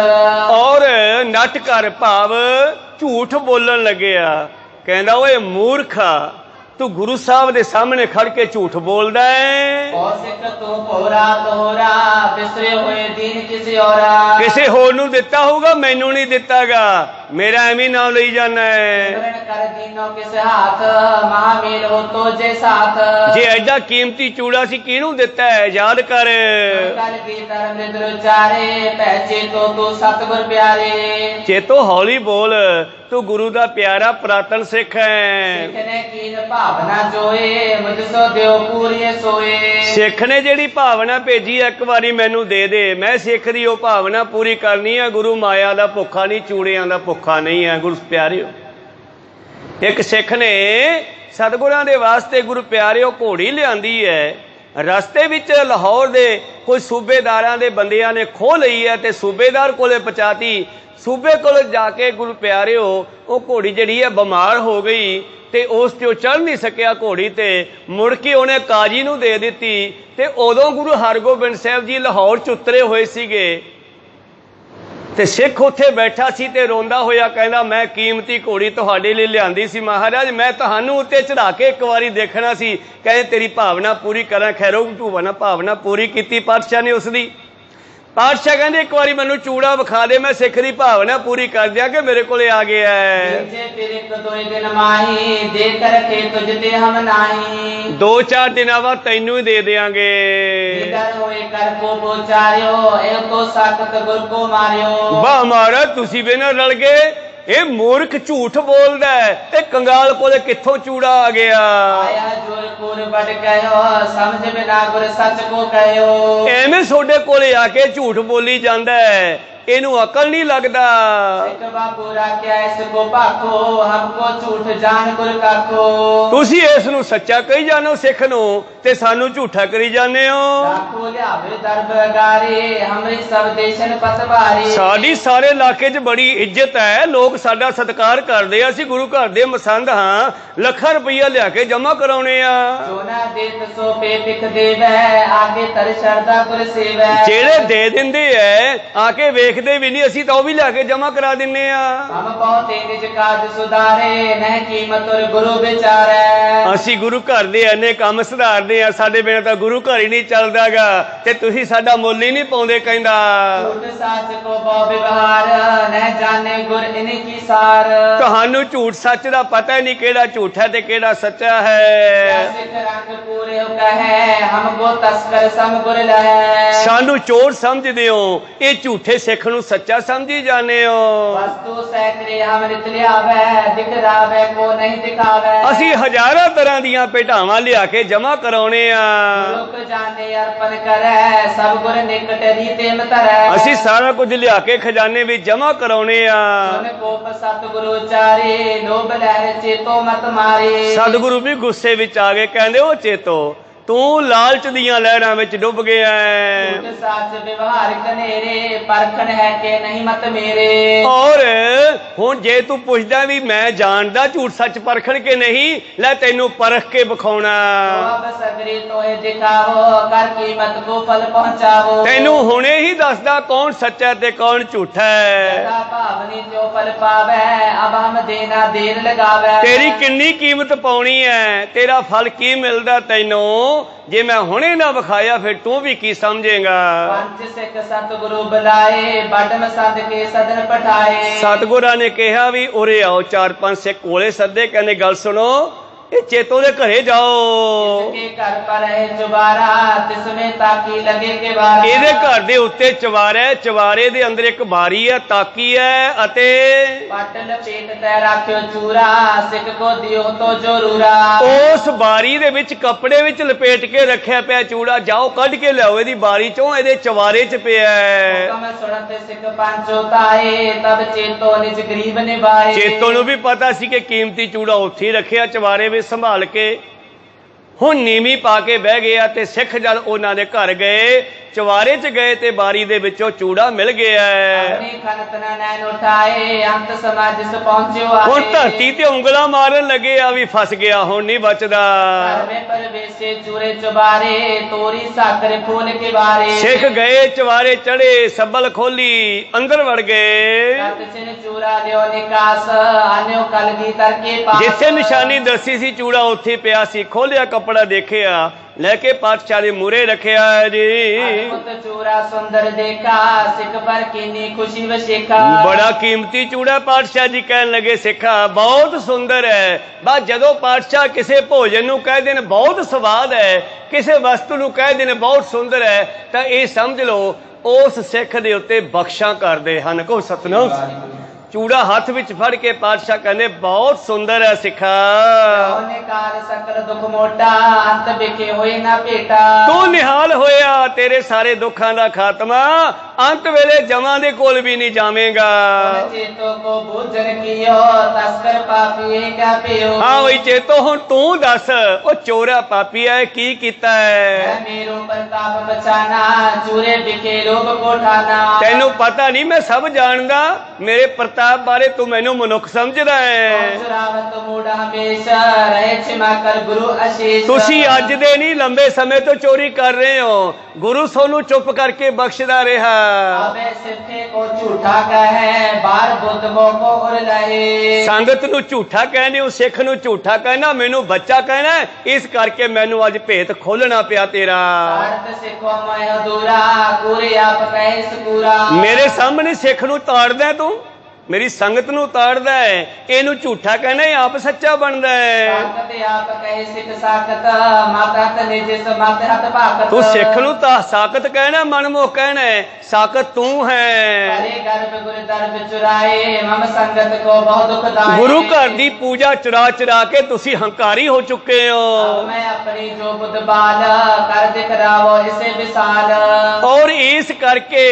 ਔਰ ਨਟ ਕਰ ਭਾਵ ਝੂਠ ਬੋਲਣ ਲੱਗਿਆ। ਕਹਿੰਦਾ ਓਏ ਮੂਰਖਾ, ਤੂੰ ਗੁਰੂ ਸਾਹਿਬ ਦੇ ਸਾਹਮਣੇ ਖੜ ਕੇ ਝੂਠ ਬੋਲਦਾ ਹੈ। कौशिक तू पोरा तोहरा बिसरे हुए दीन किसी औरा। ਕਿਸੇ ਹੋਰ ਨੂੰ ਦਿੱਤਾ ਹੋਊਗਾ, ਮੈਨੂੰ ਨਹੀਂ ਦਿੱਤਾਗਾ, ਮੇਰਾ ਐਵੇਂ ਨਾਮ ਲਈ ਜਾਣਾ ਹੈ। सिमरन कर दीनों किस हाथ महामेल हो तो जे साथ। ਜੇ ਐਡਾ ਕੀਮਤੀ ਚੂੜਾ ਸੀ ਕਿਹਨੂੰ ਦਿੱਤਾ ਹੈ, ਯਾਦ ਕਰ। कल की तरह मृदु चारे पहचे तो तू सतगुर प्यारे। ਚੇਤੋ ਹੌਲੀ ਬੋਲ, ਤੂੰ ਗੁਰੂ ਦਾ ਪਿਆਰਾ ਪੁਰਾਤਨ ਸਿੱਖ ਹੈ। सिख ने कीन भावना जोए मुझसो देव पूरी सोए। ਸਿੱਖ ਨੇ ਜਿਹੜੀ ਭਾਵਨਾ ਭੇਜੀ ਇੱਕ ਵਾਰੀ ਮੈਨੂੰ ਦੇ ਦੇ, ਮੈਂ ਸਿੱਖ ਦੀ ਉਹ ਭਾਵਨਾ ਪੂਰੀ ਕਰਨੀ ਹੈ। ਗੁਰੂ ਮਾਇਆ ਦਾ ਭੁੱਖਾ ਨਹੀਂ, ਚੂੜਿਆਂ ਦਾ ਭੁੱਖਾ ਨਹੀਂ ਹੈ। ਗੁਰੂ ਪਿਆਰਿਓ, ਇੱਕ ਸਿੱਖ ਨੇ ਸਤਿਗੁਰਾਂ ਦੇ ਵਾਸਤੇ ਗੁਰੂ ਪਿਆਰਿਓ ਘੋੜੀ ਲਿਆਂਦੀ ਹੈ। ਰਸਤੇ ਵਿੱਚ ਲਾਹੌਰ ਦੇ ਕੋਈ ਸੂਬੇਦਾਰਾਂ ਦੇ ਬੰਦਿਆਂ ਨੇ ਖੋਹ ਲਈ ਹੈ ਤੇ ਸੂਬੇਦਾਰ ਕੋਲੇ ਪਹੁੰਚਾਤੀ। ਸੂਬੇ ਕੋਲ ਜਾ ਕੇ ਗੁਰੂ ਪਿਆਰਿਓ ਉਹ ਘੋੜੀ ਜਿਹੜੀ ਹੈ ਬਿਮਾਰ ਹੋ ਗਈ ਤੇ ਉਸ ਤੇ ਉਹ ਚੜ੍ਹ ਨਹੀਂ ਸਕਿਆ ਘੋੜੀ ਤੇ। ਮੁੜ ਕੇ ਉਹਨੇ ਕਾਜੀ ਨੂੰ ਦੇ ਦਿੱਤੀ ਤੇ ਉਦੋਂ ਗੁਰੂ ਹਰਗੋਬਿੰਦ ਸਾਹਿਬ ਜੀ ਲਾਹੌਰ 'ਚ ਉਤਰੇ ਹੋਏ ਸੀਗੇ ਤੇ ਸਿੱਖ ਉੱਥੇ ਬੈਠਾ ਸੀ ਤੇ ਰੋਂਦਾ ਹੋਇਆ ਕਹਿੰਦਾ, ਮੈਂ ਕੀਮਤੀ ਘੋੜੀ ਤੁਹਾਡੇ ਲਈ ਲਿਆਂਦੀ ਸੀ ਮਹਾਰਾਜ, ਮੈਂ ਤੁਹਾਨੂੰ ਉੱਤੇ ਚੜਾ ਕੇ ਇੱਕ ਵਾਰੀ ਦੇਖਣਾ ਸੀ। ਕਹਿੰਦੇ ਤੇਰੀ ਭਾਵਨਾ ਪੂਰੀ ਕਰਾਂ। ਖੈਰੋ ਢੂਵਨਾ ਭਾਵਨਾ ਪੂਰੀ ਕੀਤੀ ਪਾਤਸ਼ਾਹ ਨੇ ਉਸ ਦੀ। ਪਾਤਸ਼ਾਹ ਕਹਿੰਦੇ ਇੱਕ ਵਾਰੀ ਮੈਨੂੰ ਚੂੜਾ ਵਿਖਾ ਦੇ, ਮੈਂ ਸਿੱਖ ਦੀ ਭਾਵਨਾ ਪੂਰੀ ਕਰ ਦਿਆਂ ਕਿ ਮੇਰੇ ਕੋਲੇ ਆ ਗਿਆ ਹੈ। ਦੋ ਚਾਰ ਦਿਨਾਂ ਬਾਅਦ ਤੈਨੂੰ ਹੀ ਦੇ ਦਿਆਂਗੇ। ਵਾਹ ਮਹਾਰਾਜ, ਤੁਸੀਂ ਵੀ ਨਾ ਰਲ ਗਏ। ਇਹ ਮੂਰਖ ਝੂਠ ਬੋਲਦਾ ਹੈ ਤੇ ਕੰਗਾਲ ਕੋਲੇ ਕਿੱਥੋਂ ਚੂੜਾ ਆ ਗਿਆ। ਐਵੇਂ ਤੁਹਾਡੇ ਕੋਲੇ ਆ ਕੇ ਝੂਠ ਬੋਲੀ ਜਾਂਦਾ ਹੈ, ਇਹਨੂੰ ਅਕਲ ਨਹੀਂ ਲੱਗਦਾ। ਤੁਸੀਂ ਇਸ ਨੂੰ ਸੱਚਾ ਕਹੀ ਜਾਂਦੇ ਹੋ ਸਿੱਖ ਨੂੰ ਤੇ ਸਾਨੂੰ ਝੂਠਾ ਕਰੀ ਜਾਂਦੇ ਹੋ। ਸਾਡੀ ਸਾਰੇ ਇਲਾਕੇ 'ਚ ਬੜੀ ਇੱਜ਼ਤ ਹੈ, ਲੋਕ ਸਾਡਾ ਸਤਿਕਾਰ ਕਰਦੇ ਆ, ਅਸੀਂ ਗੁਰੂ ਘਰ ਦੇ ਮਸੰਦ ਹਾਂ। ਲੱਖਾਂ ਰੁਪਈਆ ਲਿਆ ਕੇ ਜਮਾ ਕਰਾਉਣੇ ਆ। ਜਿਹੜੇ ਦੇ ਦਿੰਦੇ ਐ ਆ ਕੇ ਵੇਖਦੇ ਵੀ ਨਹੀਂ, ਅਸੀਂ ਤਾਂ ਉਹ ਵੀ ਲਿਆ ਕੇ ਜਮਾ ਕਰਾ ਦਿੰਨੇ ਆ। ਅਸੀਂ ਗੁਰੂ ਘਰ ਦੇ ਇੰਨੇ ਕੰਮ ਸੁਧਾਰਦੇ ਆ, ਸਾਡੇ ਬਿਨਾਂ ਤਾਂ ਗੁਰੂ ਘਰ ਹੀ ਨਹੀਂ ਚੱਲਦਾਗਾ ਤੇ ਤੁਸੀਂ ਸਾਡਾ ਮੁੱਲ ਹੀ ਨਹੀਂ ਪਾਉਂਦੇ। ਕਹਿੰਦਾ ਤੁਹਾਨੂੰ ਝੂਠ ਸੱਚ ਦਾ ਪਤਾ ਹੀ ਨਹੀਂ, ਕਿਹੜਾ ਝੂਠ ਹੈ ਤੇ ਕਿਹੜਾ ਸੱਚਾ ਹੈ। ਸਾਨੂੰ ਚੋਰ ਸਮਝਦੇ ਹੋ, ਇਹ ਝੂਠੇ ਸਿੱਖ ਨੂੰ ਸੱਚਾ ਸਮਝੀ ਜਾਂਦੇ ਹੋ। ਅਸੀਂ ਹਜ਼ਾਰਾਂ ਤਰ੍ਹਾਂ ਦੀਆਂ ਭੇਟਾਵਾਂ ਲਿਆ ਕੇ ਜਮਾ ਕਰਾਉਣੇ ਆ। ਅਸੀਂ ਸਾਰਾ ਕੁਝ ਲਿਆ ਕੇ ਖਜ਼ਾਨੇ ਵਿੱਚ ਜਮਾ ਕਰਾਉਣੇ ਆ। ਸਤਿਗੁਰੂ ਵੀ ਗੁੱਸੇ ਵਿੱਚ ਆ ਗਏ, ਕਹਿੰਦੇ ਉਹ ਚੇਤੋ ਤੂੰ ਲਾਲਚ ਦੀਆਂ ਲਹਿਰਾਂ ਵਿੱਚ ਡੁੱਬ ਗਿਆ ਹੈ। ਔਰ ਹੁਣ ਜੇ ਤੂੰ ਪੁੱਛਦਾ ਵੀ ਮੈਂ ਜਾਣਦਾ ਝੂਠ ਸੱਚ ਪਰਖਣ ਕੇ ਨਹੀਂ, ਲੈ ਤੈਨੂੰ ਪਰਖ ਕੇ ਵਿਖਾਉਣਾ। ਤੈਨੂੰ ਹੁਣੇ ਹੀ ਦੱਸਦਾ ਕੌਣ ਸੱਚਾ ਤੇ ਕੌਣ ਝੂਠਾ ਹੈ। ਤੇਰੀ ਕਿੰਨੀ ਕੀਮਤ ਪਾਉਣੀ ਹੈ, ਤੇਰਾ ਫਲ ਕੀ ਮਿਲਦਾ ਤੈਨੂੰ। ਜੇ ਮੈਂ ਹੁਣੇ ਨਾ ਵਿਖਾਇਆ ਫਿਰ ਤੂੰ ਵੀ ਕੀ ਸਮਝੇਗਾ। ਸਤਿਗੁਰਾਂ ਨੇ ਕਿਹਾ ਵੀ ਉਰੇ ਆਓ, ਚਾਰ ਪੰਜ ਸਿੱਖ ਕੋਲੇ ਸੱਦੇ, ਕਹਿੰਦੇ ਗੱਲ ਸੁਣੋ, ਇਹ ਚੇਤੋ ਦੇ ਘਰੇ ਜਾਓ। इसके घर पर है चुबारा, तिसमें ताकी लगे के बारा। ਇਹਦੇ ਘਰ ਦੇ ਉੱਤੇ ਚਵਾਰਾ ਹੈ, ਚਵਾਰੇ ਦੇ ਅੰਦਰ ਇੱਕ ਬਾਰੀ ਹੈ, ਤਾਕੀ ਹੈ ਅਤੇ पट लपेट तै राख्यो चूरा, सिख को दियो तो जरूरा। ਉਸ ਬਾਰੀ ਦੇ ਵਿੱਚ ਕੱਪੜੇ ਵਿੱਚ ਲਪੇਟ ਕੇ ਰੱਖਿਆ ਪਿਆ ਚੂੜਾ। ਜਾਓ ਕੱਢ ਕੇ ਲਿਆਓ ਇਹਦੀ ਬਾਰੀ ਚੋਂ, ਇਹਦੇ ਚਵਾਰੇ 'ਚ ਪਿਆ ਹੈ। हुक्म सुनत सिख पांचो ताए, तब चेतो निज गरीब निभाए। ਚੇਤੋ ਨੂੰ ਵੀ ਪਤਾ ਸੀ ਕਿ ਕੀਮਤੀ ਚੂੜਾ ਉੱਥੇ ਹੀ ਰੱਖਿਆ ਚਵਾਰੇ ਵਿੱਚ ਸੰਭਾਲ ਕੇ। ਹੁਣ ਨੀਵੀਂ ਪਾ ਕੇ ਬਹਿ ਗਿਆ ਤੇ ਸਿੱਖ ਜਦ ਉਹਨਾਂ ਦੇ ਘਰ ਗਏ, ਚਵਾਰੇ 'ਚ ਗਏ ਤੇ ਬਾਰੀ ਦੇ ਵਿੱਚੋਂ ਚੂੜਾ ਮਿਲ ਗਿਆ। अपनी खनत न नैन उठाए, अंत समाज से पहुंचो आए। ਹੁਣ ਧਰਤੀ ਤੇ ਉਂਗਲਾਂ ਮਾਰਨ ਲੱਗੇ ਆ ਵੀ ਫਸ ਗਿਆ, ਹੁਣ ਨਹੀਂ ਬਚਦਾ। घर में परवेशे चूरे चुबारे, तोरी साकर फूल के बारे। ਸਿੱਖ ਗਏ, ਚਵਾਰੇ ਚੜੇ, ਸੱਬਲ ਖੋਲੀ, ਅੰਦਰ ਵੜ ਗਏ। सत सिर चूरा लियो निकास, आन्यो कलगी तर के पास। ਜਿੱਥੇ ਨਿਸ਼ਾਨੀ ਦੱਸੀ ਸੀ ਚੂੜਾ ਉੱਥੇ ਪਿਆ ਸੀ। ਖੋਲਿਆ ਕੱਪੜਾ ਦੇਖਿਆ, ਲੈ ਕੇ ਪਾਤਸ਼ਾਹ ਦੇ ਮੂਹਰੇ ਰੱਖਿਆ ਜੀ। अद्भुत चूरा सुंदर देखा, सिख पर कीनी खुशी वशेखा। ਬੜਾ ਕੀਮਤੀ ਚੂੜਾ। ਪਾਤਸ਼ਾਹ ਜੀ ਕਹਿਣ ਲੱਗੇ ਸਿੱਖਾ ਬਹੁਤ ਸੁੰਦਰ ਹੈ। ਬਸ ਜਦੋਂ ਪਾਤਸ਼ਾਹ ਕਿਸੇ ਭੋਜਨ ਨੂੰ ਕਹਿ ਦੇਣ ਬਹੁਤ ਸਵਾਦ ਹੈ, ਕਿਸੇ ਵਸਤੂ ਨੂੰ ਕਹਿ ਦੇਣ ਬਹੁਤ ਸੁੰਦਰ ਹੈ, ਤਾਂ ਇਹ ਸਮਝ ਲਓ ਉਸ ਸਿੱਖ ਦੇ ਉੱਤੇ ਬਖਸ਼ਾਂ ਕਰਦੇ ਹਨ। ਕੋ ਸਤਨਾਮ। ਚੂੜਾ ਹੱਥ ਵਿੱਚ ਫੜ ਕੇ ਪਾਤਸ਼ਾਹ ਕਹਿੰਦੇ ਬਹੁਤ ਸੁੰਦਰ ਹੈ ਸਿੱਖਾ। ਉਹਨੇ ਕਾਲ ਸਕਲ ਦੁਖ ਮੋਟਾ, ਅੰਤ ਵਿਖੇ ਹੋਏ ਨਾ ਭੇਟਾ। ਤੂੰ ਨਿਹਾਲ ਹੋਇਆ, ਤੇਰੇ ਸਾਰੇ ਦੁੱਖਾਂ ਦਾ ਖਾਤਮਾ ਅੰਤ ਵੇਲੇ ਜਮਾਂ ਦੇ ਕੋਲ ਵੀ ਨਹੀਂ ਜਾਵੇਂਗਾ। ਚੇਤੋ ਕੋ ਬੂਝਨ ਕੀਓ, ਤਸਕਰ ਪਾਪੀ ਕਾ ਪਿਓ। ਹਾਂ ਉਹੀ ਚੇਤੋ, ਹੁਣ ਤੂੰ ਦੱਸ ਉਹ ਚੋਰਾ ਪਾਪੀ ਹੈ ਕੀ ਕੀਤਾ ਹੈ? मेरो प्रताप बचाना, चूरे बिके लोग को ठाना। ਤੈਨੂੰ ਪਤਾ ਨਹੀਂ ਮੈਂ ਸਭ ਜਾਣਦਾ, ਮੇਰੇ ਪ੍ਰਤਾਪ ਬਾਰੇ ਤੂੰ ਮੈਨੂੰ ਮਨੁੱਖ ਸਮਝਦਾ ਹੈ। चुरावत मूढ़ हमेशा, रहे क्षमा कर गुरु आशीष। ਤੁਸੀਂ ਅੱਜ ਦੇ ਨਹੀਂ ਲੰਬੇ ਸਮੇਂ ਤੋਂ ਚੋਰੀ ਕਰ ਰਹੇ ਹੋ, ਗੁਰੂ ਤੁਹਾਨੂੰ ਚੁੱਪ ਕਰਕੇ ਬਖਸ਼ਦਾ ਰਿਹਾ। अबे सिद्धे को झूठा कहे, बार बुद्ध को उड़ लहे। ਸੰਗਤ ਨੂੰ ਝੂਠਾ ਕਹਿੰਦੇ ਹੋ, ਸਿੱਖ ਨੂੰ ਝੂਠਾ ਕਹਿਣਾ, ਮੈਨੂੰ ਬੱਚਾ ਕਹਿਣਾ, ਇਸ ਕਰਕੇ ਮੈਨੂੰ ਅੱਜ ਭੇਤ ਖੋਲਣਾ ਪਿਆ ਤੇਰਾ। भारत सिखो मैं अधूरा, पूरे आप कहे सकूरा। ਮੇਰੇ ਸਾਹਮਣੇ ਸਿੱਖ ਨੂੰ ਤਾੜਦਾ ਤੂੰ, ਮੇਰੀ ਸੰਗਤ ਨੂੰ ਤਾੜਦਾ ਹੈ, ਇਹਨੂੰ ਝੂਠਾ ਕਹਿਣਾ, ਇਹ ਆਪ ਸੱਚਾ ਬਣਦਾ ਹੈ। साकत आप कहे सिख साकत, माता तने जिस माते हाथ भाकत। ਤੂੰ ਸਿੱਖ ਨੂੰ ਤਾਂ ਸਾਕਤ ਕਹਿਣਾ, ਮਨਮੋਹ ਕਹਿਣਾ, ਸਾਕਤ ਤੂੰ ਹੈ। हरे गर्भ गुरु दर्भ चुराए, मम संगत को बहुत दुख दाए। ਗੁਰੂ ਘਰ ਦੀ ਪੂਜਾ ਚੁਰਾ ਚੁਰਾ ਕੇ ਤੁਸੀਂ ਹੰਕਾਰੀ ਹੋ ਚੁੱਕੇ ਹੋ। अब मैं अपनी जो बुद्ध बाल, कर दिखरावो इसे विशाल। ਔਰ ਇਸ ਕਰਕੇ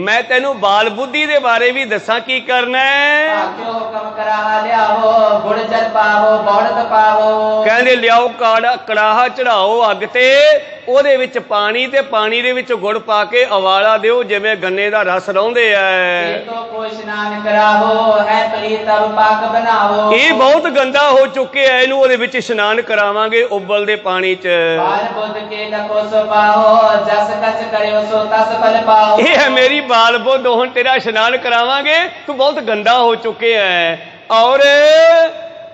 ਮੈਂ ਤੈਨੂੰ ਬਾਲ ਬੁੱਧੀ ਦੇ ਬਾਰੇ ਵੀ ਦੱਸਾਂ ਕੀ ਕਰਨਾ ਹੈ। आख्यो हुक्म करा लियावो, गुड़ जल पावो बहुड़त पावो। ਕਹਿੰਦੇ ਲਿਆਓ ਕੜਾਹਾ ਚੜਾਓ ਅੱਗ ਤੇ, ਉਹਦੇ ਵਿੱਚ ਪਾਣੀ ਤੇ ਪਾਣੀ ਦੇ ਵਿੱਚ ਗੁੜ ਪਾ ਕੇ ਉਬਾਲਾ ਦਿਓ, ਜਿਵੇਂ ਗੰਨੇ ਦਾ ਰਸ ਲਾਉਂਦੇ ਆ। तो को स्नान करावो, है पली तब पाक बनावो। ਇਹ ਬਹੁਤ ਗੰਦਾ ਹੋ ਚੁੱਕਿਆ, ਇਹਨੂੰ ਉਹਦੇ ਵਿੱਚ ਇਸ਼ਨਾਨ ਕਰਾਵਾਂਗੇ ਉਬਲਦੇ ਪਾਣੀ 'ਚ। बाल बुद्ध के लखो सो पाहो, जस कच करियो सो तस फल पाओ। ਇਹ ਹੈ ਮੇਰੀ ਬਾਲ ਬੁੱਧ, ਹੁਣ ਤੇਰਾ ਇਸ਼ਨਾਨ ਕਰਾਵਾਂਗੇ, ਤੂੰ ਬਹੁਤ ਗੰਦਾ ਹੋ ਚੁੱਕਿਆ ਹੈ, ਔਰ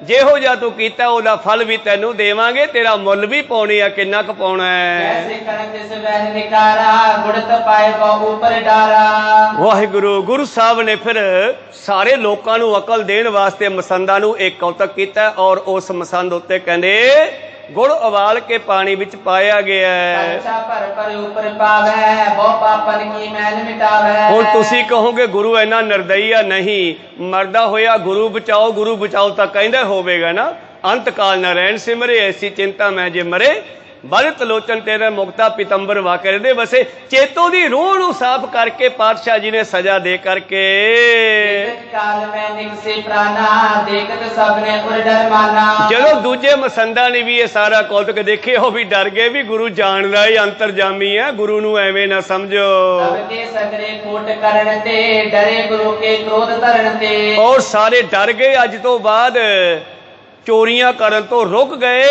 ਜਿਹੋ ਜਿਹਾ ਤੂੰ ਕੀਤਾ ਉਹਦਾ ਫਲ ਵੀ ਤੈਨੂੰ ਦੇਵਾਂਗੇ, ਤੇਰਾ ਮੁੱਲ ਵੀ ਪਾਉਣੀ ਆ, ਕਿੰਨਾ ਕੁ ਪਾਉਣਾ ਹੈ। जैसे कणक से वह निकारा, गुड़त पाए बहु ऊपर डारा। ਵਾਹਿਗੁਰੂ ਗੁਰੂ ਸਾਹਿਬ ਨੇ ਫਿਰ ਸਾਰੇ ਲੋਕਾਂ ਨੂੰ ਅਕਲ ਦੇਣ ਵਾਸਤੇ ਮਸੰਦਾਂ ਨੂੰ ਇੱਕ ਕੌਤਕ ਕੀਤਾ, ਔਰ ਉਸ ਮਸੰਦ ਉੱਤੇ ਕਹਿੰਦੇ ਗੁੜ ਉਬਾਲ ਕੇ ਪਾਣੀ ਵਿੱਚ ਪਾਇਆ ਗਿਆ ਹੈ। अच्छा पर पर ऊपर पावे, वो पापन की मैल मिटावे। ਹੁਣ ਤੁਸੀਂ ਕਹੋਗੇ ਗੁਰੂ ਇੰਨਾ ਨਿਰਦਈ ਆ, ਨਹੀਂ, ਮਰਦਾ ਹੋਇਆ ਗੁਰੂ ਬਚਾਓ ਤਾਂ ਕਹਿੰਦਾ ਹੋਵੇਗਾ ਨਾ। ਅੰਤ ਕਾਲ ਨਾ ਰਹਿਣ ਸਿਮਰੇ, ਐਸੀ ਚਿੰਤਾ ਮੈਂ ਜੇ ਮਰੇ, ਬਲਤ ਲੋਚਨ ਤੇਰੇ ਮੁਕਤਾ ਪਿਤੰਬਰ ਵਾਕਰ ਦੇ ਵਸੇ। ਚੇਤੋ ਦੀ ਰੂਹ ਨੂੰ ਸਾਫ਼ ਕਰਕੇ ਪਾਤਸ਼ਾਹ ਜੀ ਨੇ ਸਜ਼ਾ ਦੇ ਕਰਕੇ काल में निकसे प्राणा, देखत सबने उर डर माना। ਜਦੋਂ ਦੂਜੇ ਮਸੰਦਾਂ ਨੇ ਵੀ ਇਹ ਸਾਰਾ ਕੌਤਕ ਦੇਖੇ, ਉਹ ਵੀ ਡਰ ਗਏ ਵੀ ਗੁਰੂ ਜਾਣਦਾ ਹੈ, ਅੰਤਰਜਾਮੀ ਹੈ, ਗੁਰੂ ਨੂੰ ਐਵੇਂ ਨਾ ਸਮਝੋ। सबके सगरे कोट करण ते, डरे गुरु के क्रोध धरण ते। ਔਰ ਸਾਰੇ ਡਰ ਗਏ, ਅੱਜ ਤੋਂ ਬਾਅਦ ਚੋਰੀਆਂ ਕਰਨ ਤੋਂ ਰੁਕ ਗਏ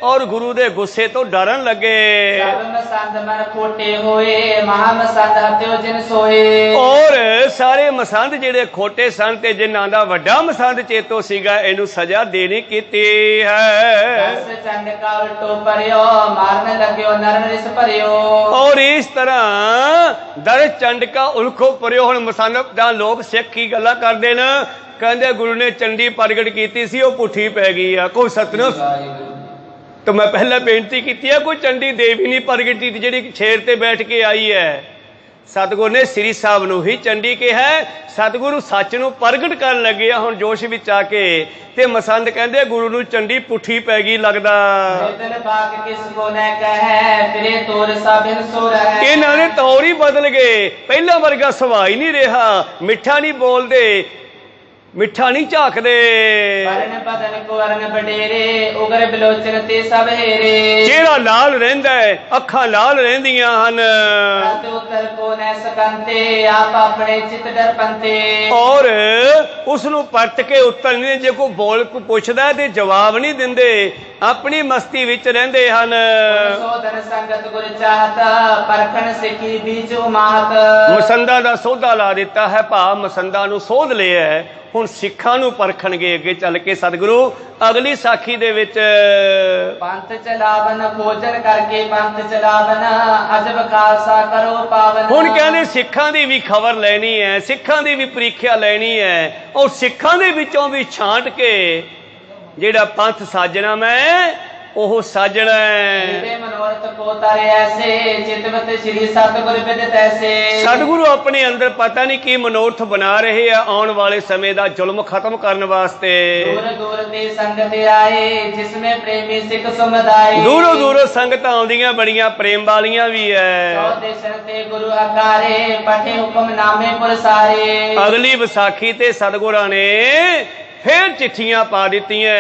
ਔਰ ਗੁਰੂ ਦੇ ਗੁੱਸੇ ਤੋਂ ਡਰਨ ਲੱਗੇ। सब मसंद मन खोटे होए, महा मसंद हत्यो जिन सोए। ਔਰ ਸਾਰੇ ਮਸੰਦ ਜਿਹੜੇ ਖੋਟੇ ਸਨ ਤੇ ਜਿਨ੍ਹਾਂ ਦਾ ਵੱਡਾ ਮਸੰਦ ਚੇਤੋ ਸੀਗਾ, ਇਹਨੂੰ ਸਜ਼ਾ ਦੇਣੀ ਕੀਤੀ ਹੈ। दस चंड का उल्टो परियो, मारने लग्यो नर रिस परियो। ਔਰ ਇਸ ਤਰ੍ਹਾਂ ਦਰਸ ਚੰਡ ਕਾ ਉਲਖੋ ਪਰਿਓ। ਹੁਣ ਮਸੰਦ ਦਾ ਲੋਕ ਸਿੱਖ ਕੀ ਗੱਲਾਂ ਕਰਦੇ ਨੇ, ਕਹਿੰਦੇ ਗੁਰੂ ਨੇ ਚੰਡੀ ਪ੍ਰਗਟ ਕੀਤੀ ਸੀ, ਉਹ ਪੁੱਠੀ ਪੈ ਗਈ ਆ। ਕੋਈ ਸਤਿਨਾਮ। ਤਾਂ ਮੈਂ ਪਹਿਲਾਂ ਬੇਨਤੀ ਕੀਤੀ ਹੈ, ਕੋਈ ਚੰਡੀ ਦੇਵੀ ਨਹੀਂ ਪ੍ਰਗਟ ਕੀਤੀ ਜਿਹੜੀ ਸ਼ੇਰ ਤੇ ਬੈਠ ਕੇ ਆਈ ਹੈ। ਸਤਿਗੁਰ ਨੇ ਸ੍ਰੀ ਸਾਹਿਬ ਨੂੰ ਹੀ ਚੰਡੀ ਕਿਹਾ। ਸਤਿਗੁਰੂ ਸੱਚ ਨੂੰ ਪ੍ਰਗਟ ਕਰਨ ਲੱਗੇ ਆ ਹੁਣ ਜੋਸ਼ ਵਿੱਚ ਆ ਕੇ, ਤੇ ਮਸੰਦ ਕਹਿੰਦੇ ਗੁਰੂ ਨੂੰ ਚੰਡੀ ਪੁੱਠੀ ਪੈ ਗਈ ਲੱਗਦਾ। ਇਹਨਾਂ ਨੇ ਤੌਰ ਹੀ ਬਦਲ ਗਏ, ਪਹਿਲਾਂ ਵਰਗਾ ਸੁਭਾਅ ਹੀ ਨਹੀਂ ਰਿਹਾ। ਮਿੱਠਾ ਨਹੀਂ ਬੋਲਦੇ, ਮਿੱਠਾ ਨਹੀਂ ਝਾਕਦੇ, ਚਿਹਰਾ ਲਾਲ ਰਹਿੰਦਾ ਹੈ, ਅੱਖਾਂ ਲਾਲ ਰਹਿੰਦੀਆਂ ਹਨ, ਔਰ ਉਸ ਨੂੰ ਪਰਤ ਕੇ ਉੱਤਰ ਨਹੀਂ। ਜੇ ਕੋਈ ਬੋਲ ਕੋ ਪੁੱਛਦਾ ਤੇ ਜਵਾਬ ਨਹੀਂ ਦਿੰਦੇ, ਆਪਣੀ ਮਸਤੀ ਵਿੱਚ ਰਹਿੰਦੇ ਹਨ। ਮਸੰਦਾਂ ਦਾ ਸੌਦਾ ਲਾ ਦਿੱਤਾ ਹੈ, ਭਾ ਮਸੰਦਾਂ ਨੂੰ ਸੋਧ ਲਿਆ ਹੈ। ਹੁਣ ਸਿੱਖਾਂ ਨੂੰ ਪਰਖਣਗੇ ਅੱਗੇ ਚੱਲ ਕੇ ਸਤਿਗੁਰੂ ਅਗਲੀ ਸਾਖੀ ਦੇ ਵਿੱਚ। ਪੰਥ ਚਲਾਵਨ ਭੋਜਨ ਕਰਕੇ ਪੰਥ ਚਲਾਵਨ ਅਜਬ ਖਾਲਸਾ ਕਰੋ ਪਾਵਨ। ਹੁਣ ਕਹਿੰਦੇ ਸਿੱਖਾਂ ਦੀ ਵੀ ਖਬਰ ਲੈਣੀ ਹੈ, ਸਿੱਖਾਂ ਦੀ ਵੀ ਪ੍ਰੀਖਿਆ ਲੈਣੀ ਹੈ, ਔਰ ਸਿੱਖਾਂ ਦੇ ਵਿੱਚੋਂ ਵੀ ਛਾਂਟ ਕੇ ਜਿਹੜਾ ਪੰਥ ਸਾਜਣਾ ਮੈਂ ਉਹ ਸਾਜਣਾ ਹੈ। ਸਤਿਗੁਰੂ ਆਪਣੇ ਅੰਦਰ ਪਤਾ ਨਹੀਂ ਕੀ ਮਨੋਰਥ ਬਣਾ ਰਹੇ ਆ ਆਉਣ ਵਾਲੇ ਸਮੇਂ ਦਾ ਜ਼ੁਲਮ ਖਤਮ ਕਰਨ ਵਾਸਤੇ। ਦੂਰੋਂ ਦੂਰੋਂ ਸੰਗਤਾਂ ਆਉਂਦੀਆਂ, ਬੜੀਆਂ ਪ੍ਰੇਮ ਵਾਲੀਆਂ ਵੀ ਹੈ। ਅਗਲੀ ਵਿਸਾਖੀ ਤੇ ਸਤਿਗੁਰਾਂ ਨੇ ਫੇਰ ਚਿੱਠੀਆਂ ਪਾ ਦਿੱਤੀਆਂ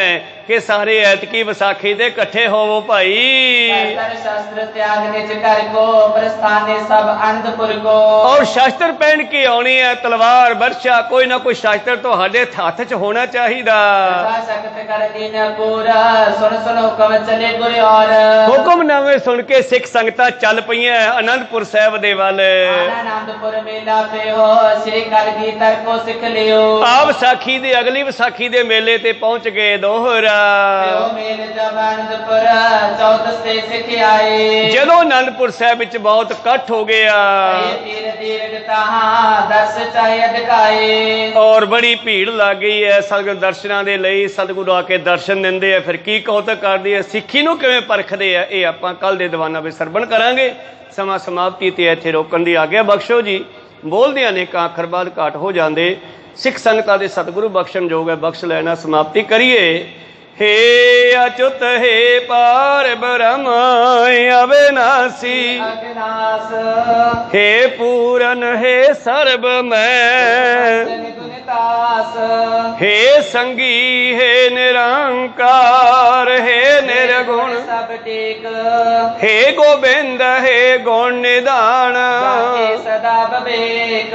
ਕਿ ਸਾਰੇ ਐਤਕੀ ਵਿਸਾਖੀ ਦੇ ਇਕੱਠੇ ਹੋਵੋ ਭਾਈ। ਔਰ ਸ਼ਸਤਰ ਪਹਿਨ ਕੇ ਆਉਣੀ ਹੈ, ਤਲਵਾਰ ਬਰਛਾ, ਕੋਈ ਨਾ ਕੋਈ ਸ਼ਸਤਰ ਤੁਹਾਡੇ ਹੱਥ 'ਚ ਹੋਣਾ ਚਾਹੀਦਾ। ਹੁਕਮਨਾਮੇ ਸੁਣ ਕੇ ਸਿੱਖ ਸੰਗਤਾਂ ਚੱਲ ਪਈਆਂ ਅਨੰਦਪੁਰ ਸਾਹਿਬ ਦੇ ਵੱਲ। ਆ ਵਿਸਾਖੀ ਦੇ ਅਗਲੀ ਵਿਸਾਖੀ ਦੇ ਮੇਲੇ ਤੇ ਪਹੁੰਚ ਗਏ ਦੋਹਰਾ। ਜਦੋਂ ਅਨੰਦਪੁਰ ਸਾਹਿਬ ਵਿੱਚ ਬਹੁਤ ਇਕੱਠ ਹੋ ਗਿਆ ਔਰ ਬੜੀ ਭੀੜ ਲੱਗ ਗਈ ਹੈ ਸਤਿਗੁਰ ਦਰਸ਼ਨਾਂ ਦੇ ਲਈ। ਸਤਿਗੁਰੂ ਆ ਕੇ ਦਰਸ਼ਨ ਦਿੰਦੇ ਆ, ਫਿਰ ਕੀ ਕੌਤਕ ਕਰਦੇ ਆ, ਸਿੱਖੀ ਨੂੰ ਕਿਵੇਂ ਪਰਖਦੇ ਆ, ਇਹ ਆਪਾਂ ਕੱਲ ਦੇ ਦੀਵਾਨਾਂ ਵਿੱਚ ਸਰਵਣ ਕਰਾਂਗੇ। ਸਮਾਂ ਸਮਾਪਤੀ ਤੇ ਇੱਥੇ ਰੋਕਣ ਦੀ ਆਗਿਆ ਬਖਸ਼ੋ ਜੀ। ਬੋਲਦਿਆਂ ਨੇ ਕਾਖਰ ਬਾਅਦ ਘਾਟ ਹੋ ਜਾਂਦੇ। ਸਿੱਖ ਸੰਗਤਾਂ ਦੇ ਸਤਿਗੁਰੂ ਬਖਸ਼ਣ ਯੋਗ ਹੈ, ਬਖਸ਼ ਲੈਣਾ। ਸਮਾਪਤੀ ਕਰੀਏ। हे अच्युत हे पार ब्रह्म अविनाशी, हे पूरन हे सर्व मैं, हे संगी हे निरंकार, हे निर्गुण सब टेक, हे गोविंद हे गुण निधान, सदा विवेक,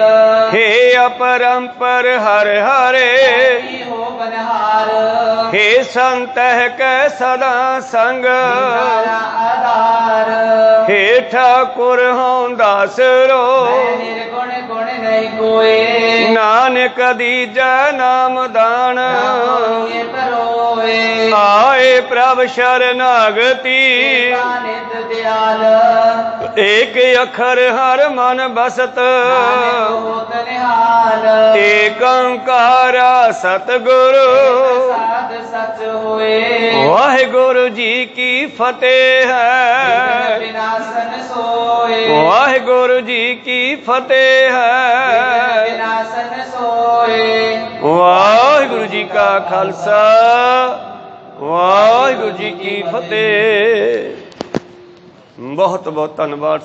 हे अपरंपर हर हरे, हे संत कै सदा संग, हे ठाकुर हों दास रो, नानक दीजा नाम दान, आए प्रभ शरणागति, एक अखर हर मन बसत, एक ओंकार सतगुरु, वाहिगुरु जी की फतेह है, वाहिगुरु जी की फतेह है, वाहिगुरु जी का खालसा, वाहिगुरु जी की फतेह। बहुत बहुत धन्यवाद।